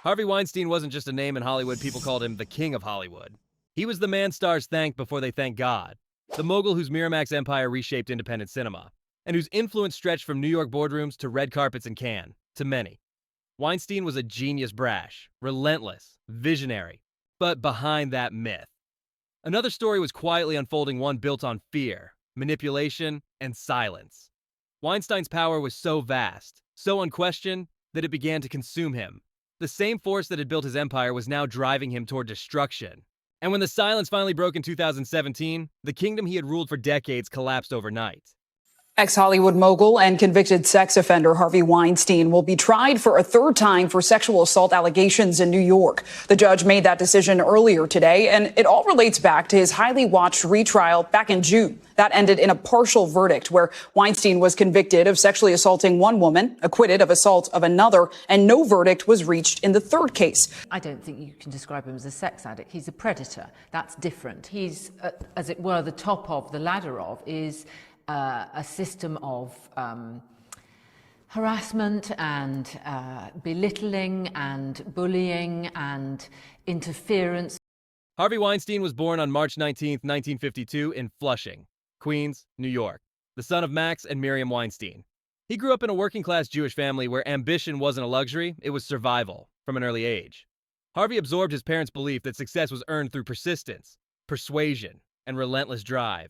Harvey Weinstein wasn't just a name in Hollywood, people called him the King of Hollywood. He was the man stars thanked before they thanked God, the mogul whose Miramax empire reshaped independent cinema, and whose influence stretched from New York boardrooms to red carpets in Cannes, to many. Weinstein was a genius brash, relentless, visionary, but behind that myth. Another story was quietly unfolding, one built on fear, manipulation, and silence. Weinstein's power was so vast, so unquestioned, that it began to consume him. The same force that had built his empire was now driving him toward destruction. And when the silence finally broke in 2017, the kingdom he had ruled for decades collapsed overnight. Ex-Hollywood mogul and convicted sex offender Harvey Weinstein will be tried for a third time for sexual assault allegations in New York. The judge made that decision earlier today, and it all relates back to his highly watched retrial back in June. That ended in a partial verdict where Weinstein was convicted of sexually assaulting one woman, acquitted of assault of another, and no verdict was reached in the third case. I don't think you can describe him as a sex addict. He's a predator. That's different. He's, as it were, the top of the ladder of is a system of harassment and belittling and bullying and interference. Harvey Weinstein was born on March 19, 1952 in Flushing, Queens, New York, the son of Max and Miriam Weinstein. He grew up in a working-class Jewish family where ambition wasn't a luxury, it was survival from an early age. Harvey absorbed his parents' belief that success was earned through persistence, persuasion, and relentless drive.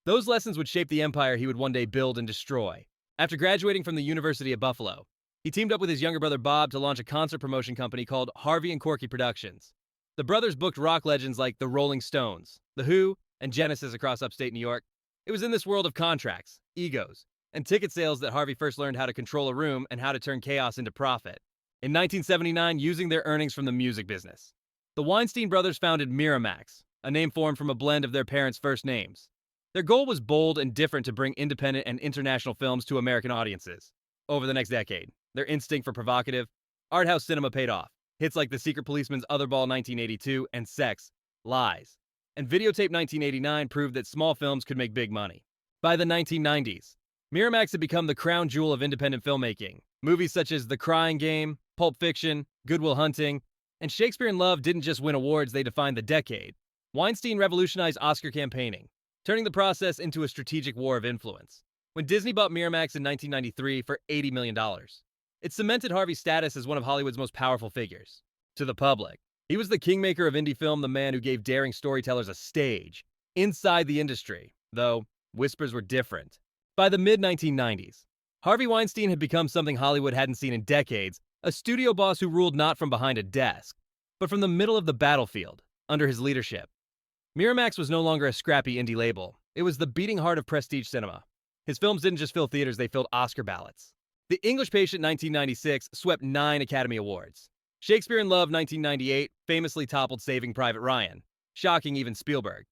Those lessons would shape the empire he would one day build and destroy. After graduating from the University of Buffalo, he teamed up with his younger brother Bob to launch a concert promotion company called Harvey and Corky Productions. The brothers booked rock legends like the Rolling Stones, The Who, and Genesis across upstate New York. It was in this world of contracts, egos, and ticket sales that Harvey first learned how to control a room and how to turn chaos into profit. In 1979, using their earnings from the music business, the Weinstein brothers founded Miramax, a name formed from a blend of their parents' first names. Their goal was bold and different to bring independent and international films to American audiences. Over the next decade, their instinct for provocative, art house cinema paid off. Hits like The Secret Policeman's Otherball 1982 and Sex, Lies, and Videotape 1989 proved that small films could make big money. By the 1990s, Miramax had become the crown jewel of independent filmmaking. Movies such as The Crying Game, Pulp Fiction, Good Will Hunting, and Shakespeare in Love didn't just win awards, they defined the decade. Weinstein revolutionized Oscar campaigning, turning the process into a strategic war of influence. When Disney bought Miramax in 1993 for $80 million, it cemented Harvey's status as one of Hollywood's most powerful figures. To the public, he was the kingmaker of indie film, the man who gave daring storytellers a stage inside the industry, though whispers were different. By the mid-1990s, Harvey Weinstein had become something Hollywood hadn't seen in decades, a studio boss who ruled not from behind a desk, but from the middle of the battlefield, under his leadership. Miramax was no longer a scrappy indie label. It was the beating heart of prestige cinema. His films didn't just fill theaters, they filled Oscar ballots. The English Patient 1996 swept 9 Academy Awards. Shakespeare in Love 1998 famously toppled Saving Private Ryan, shocking even Spielberg.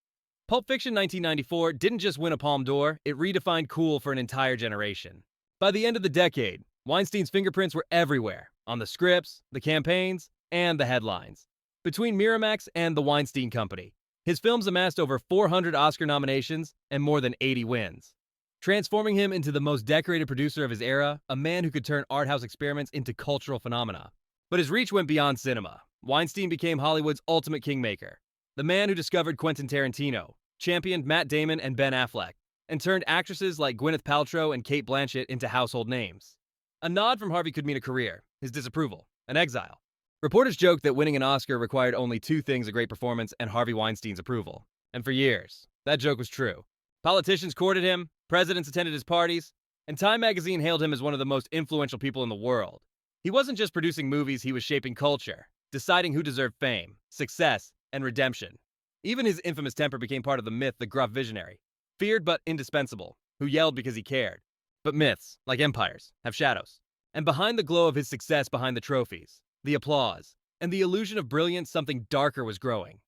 Pulp Fiction 1994 didn't just win a Palme d'Or, it redefined cool for an entire generation. By the end of the decade, Weinstein's fingerprints were everywhere, on the scripts, the campaigns, and the headlines. Between Miramax and the Weinstein Company, his films amassed over 400 Oscar nominations and more than 80 wins, transforming him into the most decorated producer of his era, a man who could turn art house experiments into cultural phenomena. But his reach went beyond cinema. Weinstein became Hollywood's ultimate kingmaker, the man who discovered Quentin Tarantino, championed Matt Damon and Ben Affleck, and turned actresses like Gwyneth Paltrow and Cate Blanchett into household names. A nod from Harvey could mean a career, his disapproval, an exile. Reporters joked that winning an Oscar required only 2 things: a great performance and Harvey Weinstein's approval. And for years, that joke was true. Politicians courted him, presidents attended his parties, and Time magazine hailed him as one of the most influential people in the world. He wasn't just producing movies, he was shaping culture, deciding who deserved fame, success, and redemption. Even his infamous temper became part of the myth, the gruff visionary, feared but indispensable, who yelled because he cared. But myths, like empires, have shadows. And behind the glow of his success, behind the trophies, the applause, and the illusion of brilliance, something darker was growing.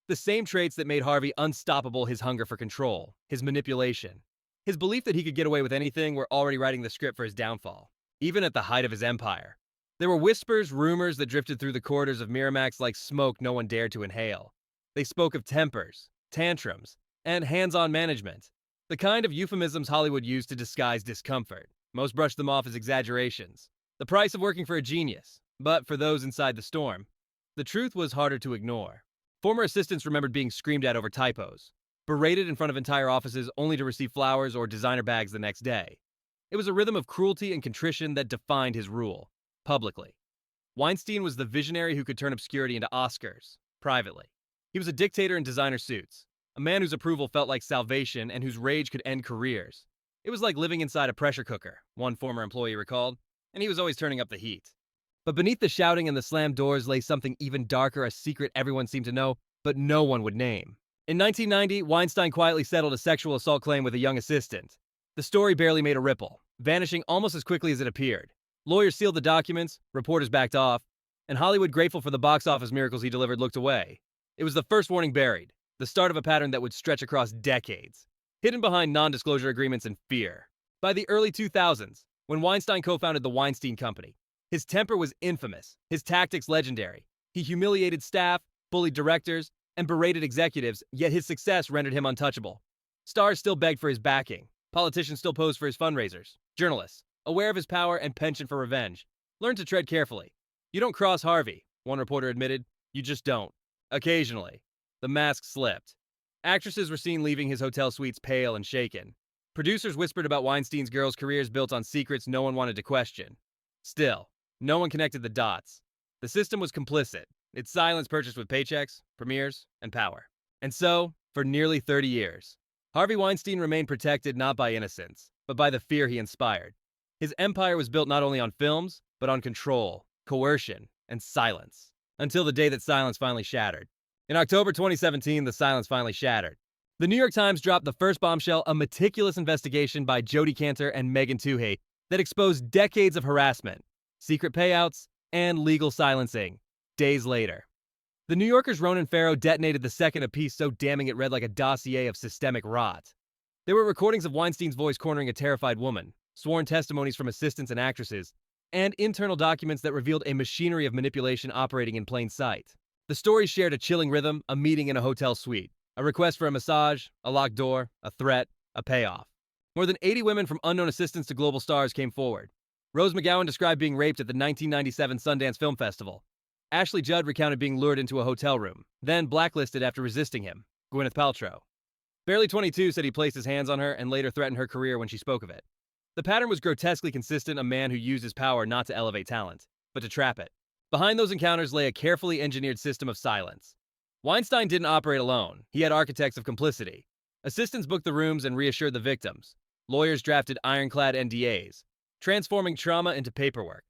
The same traits that made Harvey unstoppable, his hunger for control, his manipulation, his belief that he could get away with anything, were already writing the script for his downfall, even at the height of his empire. There were whispers, rumors that drifted through the corridors of Miramax like smoke no one dared to inhale. They spoke of tempers, tantrums, and hands-on management, the kind of euphemisms Hollywood used to disguise discomfort. Most brushed them off as exaggerations. The price of working for a genius. But for those inside the storm, the truth was harder to ignore. Former assistants remembered being screamed at over typos, berated in front of entire offices only to receive flowers or designer bags the next day. It was a rhythm of cruelty and contrition that defined his rule, publicly. Weinstein was the visionary who could turn obscurity into Oscars, privately. He was a dictator in designer suits, a man whose approval felt like salvation and whose rage could end careers. It was like living inside a pressure cooker, one former employee recalled, and he was always turning up the heat. But beneath the shouting and the slammed doors lay something even darker, a secret everyone seemed to know, but no one would name. In 1990, Weinstein quietly settled a sexual assault claim with a young assistant. The story barely made a ripple, vanishing almost as quickly as it appeared. Lawyers sealed the documents, reporters backed off, and Hollywood, grateful for the box office miracles he delivered, looked away. It was the first warning buried, the start of a pattern that would stretch across decades, hidden behind non-disclosure agreements and fear. By the early 2000s, when Weinstein co-founded the Weinstein Company, his temper was infamous, his tactics legendary. He humiliated staff, bullied directors, and berated executives, yet his success rendered him untouchable. Stars still begged for his backing. Politicians still posed for his fundraisers. Journalists, aware of his power and penchant for revenge, learned to tread carefully. You don't cross Harvey, one reporter admitted. You just don't. Occasionally, the mask slipped. Actresses were seen leaving his hotel suites pale and shaken. Producers whispered about Weinstein's girls' careers built on secrets no one wanted to question. Still, no one connected the dots. The system was complicit, its silence purchased with paychecks, premieres, and power. And so, for nearly 30 years, Harvey Weinstein remained protected not by innocence, but by the fear he inspired. His empire was built not only on films, but on control, coercion, and silence. Until the day that silence finally shattered. In October 2017, the silence finally shattered. The New York Times dropped the first bombshell, a meticulous investigation by Jodi Kantor and Megan Twohey that exposed decades of harassment, secret payouts, and legal silencing. Days later, the New Yorker's Ronan Farrow detonated the second, a piece so damning it read like a dossier of systemic rot. There were recordings of Weinstein's voice cornering a terrified woman, sworn testimonies from assistants and actresses, and internal documents that revealed a machinery of manipulation operating in plain sight. The stories shared a chilling rhythm, a meeting in a hotel suite, a request for a massage, a locked door, a threat, a payoff. More than 80 women from unknown assistants to global stars came forward. Rose McGowan described being raped at the 1997 Sundance Film Festival. Ashley Judd recounted being lured into a hotel room, then blacklisted after resisting him. Gwyneth Paltrow. Barely 22 said he placed his hands on her and later threatened her career when she spoke of it. The pattern was grotesquely consistent, a man who used his power not to elevate talent, but to trap it. Behind those encounters lay a carefully engineered system of silence. Weinstein didn't operate alone. He had architects of complicity. Assistants booked the rooms and reassured the victims. Lawyers drafted ironclad NDAs, transforming trauma into paperwork.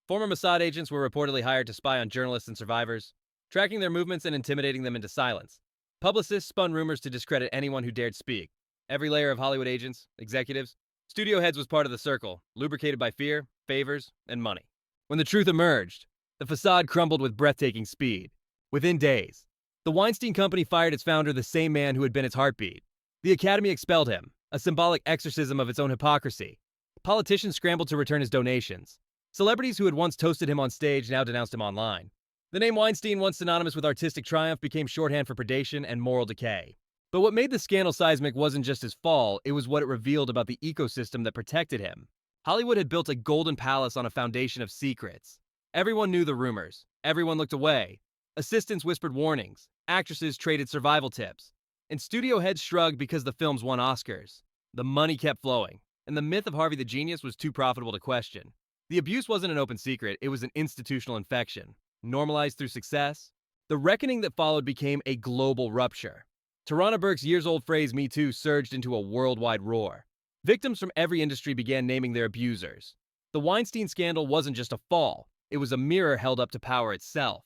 Former Mossad agents were reportedly hired to spy on journalists and survivors, tracking their movements and intimidating them into silence. Publicists spun rumors to discredit anyone who dared speak. Every layer of Hollywood agents, executives, studio heads was part of the circle, lubricated by fear, favors, and money. When the truth emerged, the facade crumbled with breathtaking speed. Within days, the Weinstein Company fired its founder, the same man who had been its heartbeat. The Academy expelled him, a symbolic exorcism of its own hypocrisy. Politicians scrambled to return his donations. Celebrities who had once toasted him on stage now denounced him online. The name Weinstein, once synonymous with artistic triumph, became shorthand for predation and moral decay. But what made the scandal seismic wasn't just his fall, it was what it revealed about the ecosystem that protected him. Hollywood had built a golden palace on a foundation of secrets. Everyone knew the rumors. Everyone looked away. Assistants whispered warnings. Actresses traded survival tips. And studio heads shrugged because the films won Oscars. The money kept flowing, and the myth of Harvey the Genius was too profitable to question. The abuse wasn't an open secret, it was an institutional infection. Normalized through success, the reckoning that followed became a global rupture. Tarana Burke's years-old phrase, "Me Too," surged into a worldwide roar. Victims from every industry began naming their abusers. The Weinstein scandal wasn't just a fall, it was a mirror held up to power itself.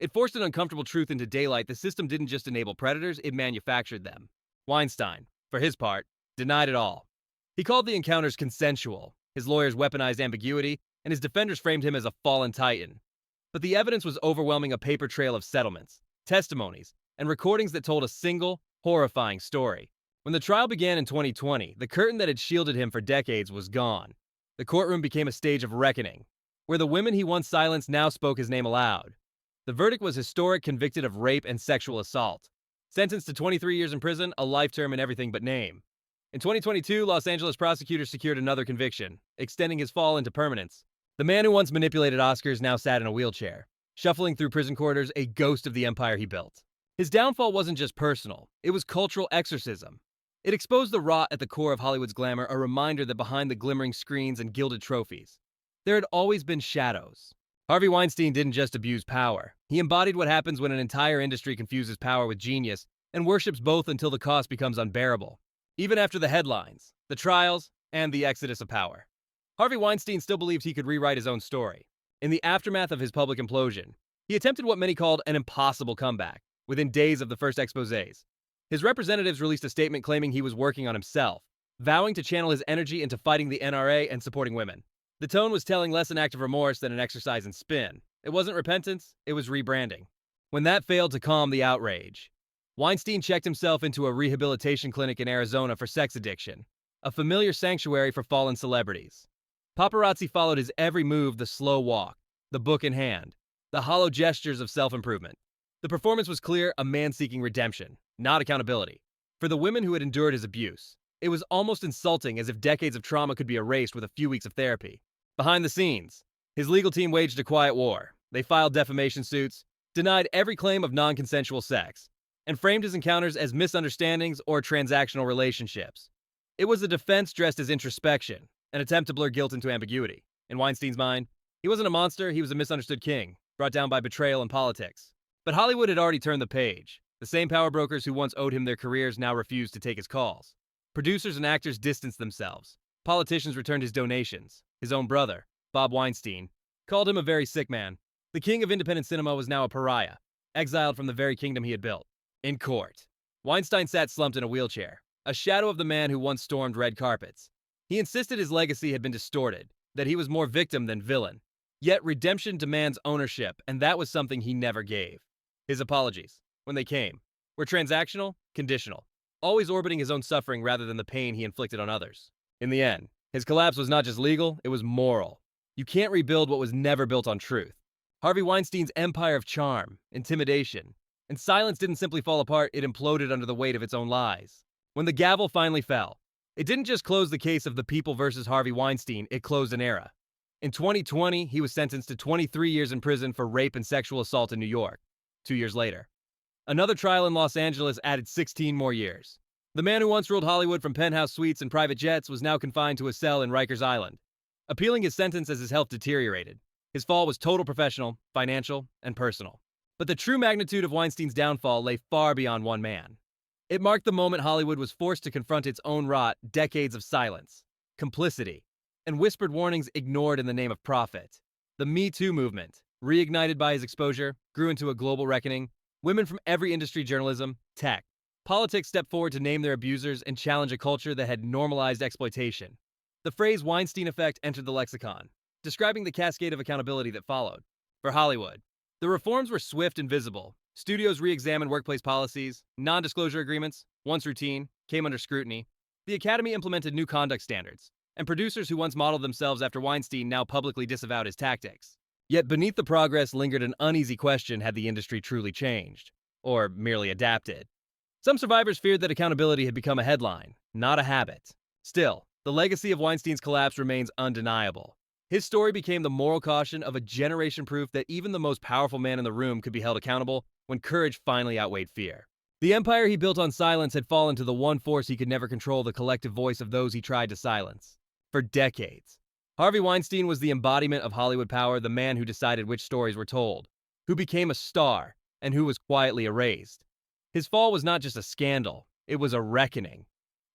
It forced an uncomfortable truth into daylight. The system didn't just enable predators, it manufactured them. Weinstein, for his part, denied it all. He called the encounters consensual. His lawyers weaponized ambiguity, and his defenders framed him as a fallen titan. But the evidence was overwhelming, a paper trail of settlements, testimonies, and recordings that told a single, horrifying story. When the trial began in 2020, the curtain that had shielded him for decades was gone. The courtroom became a stage of reckoning, where the women he once silenced now spoke his name aloud. The verdict was historic, convicted of rape and sexual assault. Sentenced to 23 years in prison, a life term in everything but name. In 2022, Los Angeles prosecutors secured another conviction, extending his fall into permanence. The man who once manipulated Oscars now sat in a wheelchair, shuffling through prison corridors, a ghost of the empire he built. His downfall wasn't just personal, it was cultural exorcism. It exposed the rot at the core of Hollywood's glamour, a reminder that behind the glimmering screens and gilded trophies, there had always been shadows. Harvey Weinstein didn't just abuse power. He embodied what happens when an entire industry confuses power with genius and worships both until the cost becomes unbearable. Even after the headlines, the trials, and the exodus of power, Harvey Weinstein still believed he could rewrite his own story. In the aftermath of his public implosion, he attempted what many called an impossible comeback within days of the first exposés. His representatives released a statement claiming he was working on himself, vowing to channel his energy into fighting the NRA and supporting women. The tone was telling less an act of remorse than an exercise in spin. It wasn't repentance, it was rebranding. When that failed to calm the outrage, Weinstein checked himself into a rehabilitation clinic in Arizona for sex addiction, a familiar sanctuary for fallen celebrities. Paparazzi followed his every move, the slow walk, the book in hand, the hollow gestures of self-improvement. The performance was clear, a man seeking redemption, not accountability. For the women who had endured his abuse, it was almost insulting, as if decades of trauma could be erased with a few weeks of therapy. Behind the scenes, his legal team waged a quiet war. They filed defamation suits, denied every claim of non-consensual sex, and framed his encounters as misunderstandings or transactional relationships. It was a defense dressed as introspection, an attempt to blur guilt into ambiguity. In Weinstein's mind, he wasn't a monster, he was a misunderstood king, brought down by betrayal and politics. But Hollywood had already turned the page. The same power brokers who once owed him their careers now refused to take his calls. Producers and actors distanced themselves. Politicians returned his donations. His own brother, Bob Weinstein, called him a very sick man. The king of independent cinema was now a pariah, exiled from the very kingdom he had built. In court, Weinstein sat slumped in a wheelchair, a shadow of the man who once stormed red carpets. He insisted his legacy had been distorted, that he was more victim than villain. Yet redemption demands ownership, and that was something he never gave. His apologies, when they came, were transactional, conditional, always orbiting his own suffering rather than the pain he inflicted on others. In the end, his collapse was not just legal, it was moral. You can't rebuild what was never built on truth. Harvey Weinstein's empire of charm, intimidation, and silence didn't simply fall apart, it imploded under the weight of its own lies. When the gavel finally fell, it didn't just close the case of the people versus Harvey Weinstein, it closed an era. In 2020, he was sentenced to 23 years in prison for rape and sexual assault in New York. 2 years later, another trial in Los Angeles added 16 more years. The man who once ruled Hollywood from penthouse suites and private jets was now confined to a cell in Rikers Island, appealing his sentence as his health deteriorated. His fall was total professional, financial, and personal. But the true magnitude of Weinstein's downfall lay far beyond one man. It marked the moment Hollywood was forced to confront its own rot, decades of silence, complicity, and whispered warnings ignored in the name of profit. The Me Too movement, reignited by his exposure, grew into a global reckoning. Women from every industry, journalism, tech, politics stepped forward to name their abusers and challenge a culture that had normalized exploitation. The phrase Weinstein effect entered the lexicon, describing the cascade of accountability that followed. For Hollywood, the reforms were swift and visible. Studios re-examined workplace policies, non-disclosure agreements, once routine, came under scrutiny. The Academy implemented new conduct standards, and producers who once modeled themselves after Weinstein now publicly disavowed his tactics. Yet beneath the progress lingered an uneasy question: had the industry truly changed, or merely adapted? Some survivors feared that accountability had become a headline, not a habit. Still, the legacy of Weinstein's collapse remains undeniable. His story became the moral caution of a generation, proof that even the most powerful man in the room could be held accountable when courage finally outweighed fear. The empire he built on silence had fallen to the one force he could never control: the collective voice of those he tried to silence. For decades, Harvey Weinstein was the embodiment of Hollywood power, the man who decided which stories were told, who became a star, and who was quietly erased. His fall was not just a scandal, it was a reckoning.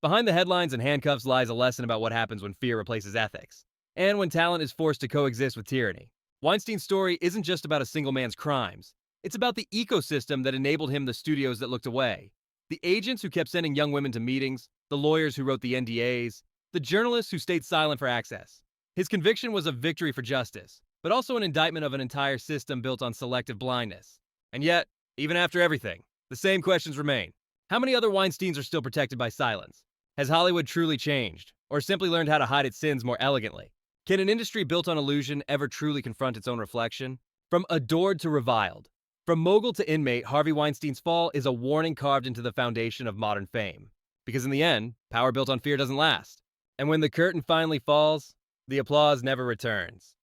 Behind the headlines and handcuffs lies a lesson about what happens when fear replaces ethics, and when talent is forced to coexist with tyranny. Weinstein's story isn't just about a single man's crimes. It's about the ecosystem that enabled him, the studios that looked away, the agents who kept sending young women to meetings, the lawyers who wrote the NDAs, the journalists who stayed silent for access. His conviction was a victory for justice, but also an indictment of an entire system built on selective blindness. And yet, even after everything, the same questions remain. How many other Weinsteins are still protected by silence? Has Hollywood truly changed, or simply learned how to hide its sins more elegantly? Can an industry built on illusion ever truly confront its own reflection? From adored to reviled, from mogul to inmate, Harvey Weinstein's fall is a warning carved into the foundation of modern fame. Because in the end, power built on fear doesn't last. And when the curtain finally falls, the applause never returns.